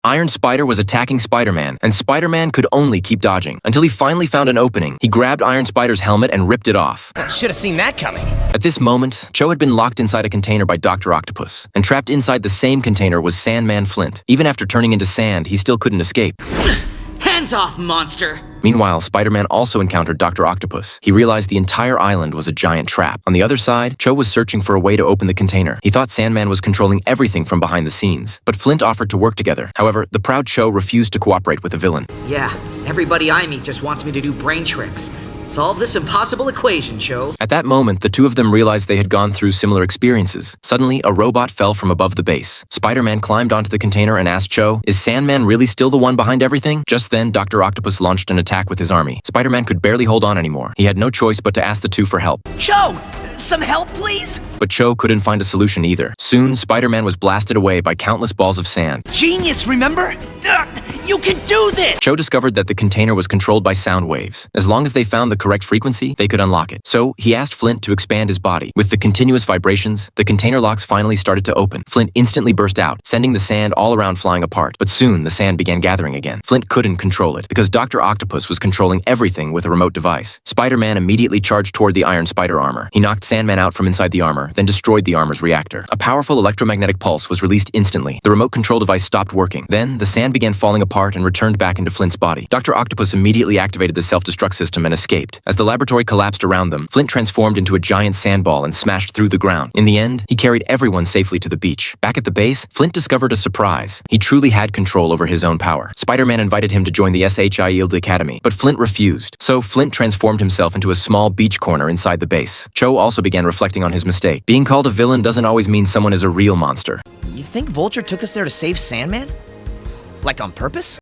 Iron Spider was attacking Spider-Man, and Spider-Man could only keep dodging, until he finally found an opening. He grabbed Iron Spider's helmet and ripped it off. Should have seen that coming. At this moment, Cho had been locked inside a container by Dr. Octopus, and trapped inside the same container was Sandman Flint. Even after turning into sand, he still couldn't escape. Hands off, monster! Meanwhile, Spider-Man also encountered Dr. Octopus. He realized the entire island was a giant trap. On the other side, Cho was searching for a way to open the container. He thought Sandman was controlling everything from behind the scenes. But Flint offered to work together. However, the proud Cho refused to cooperate with the villain. Yeah, everybody I meet just wants me to do brain tricks. Solve this impossible equation, Cho. At that moment, the two of them realized they had gone through similar experiences. Suddenly, a robot fell from above the base. Spider-Man climbed onto the container and asked Cho, "Is Sandman really still the one behind everything?" Just then, Dr. Octopus launched an attack with his army. Spider-Man could barely hold on anymore. He had no choice but to ask the two for help. Cho! Some help, please? But Cho couldn't find a solution either. Soon, Spider-Man was blasted away by countless balls of sand. Genius, remember? You can do this! Cho discovered that the container was controlled by sound waves. As long as they found the correct frequency, they could unlock it. So, he asked Flint to expand his body. With the continuous vibrations, the container locks finally started to open. Flint instantly burst out, sending the sand all around flying apart. But soon, the sand began gathering again. Flint couldn't control it, because Dr. Octopus was controlling everything with a remote device. Spider-Man immediately charged toward the Iron Spider armor. He knocked Sandman out from inside the armor, then destroyed the armor's reactor. A powerful electromagnetic pulse was released instantly. The remote control device stopped working. Then, the sand began falling apart and returned back into Flint's body. Dr. Octopus immediately activated the self-destruct system and escaped. As the laboratory collapsed around them, Flint transformed into a giant sandball and smashed through the ground. In the end, he carried everyone safely to the beach. Back at the base, Flint discovered a surprise. He truly had control over his own power. Spider-Man invited him to join the S.H.I.E.L.D. Academy, but Flint refused. So Flint transformed himself into a small beach corner inside the base. Cho also began reflecting on his mistake. Being called a villain doesn't always mean someone is a real monster. You think Vulture took us there to save Sandman? Like on purpose?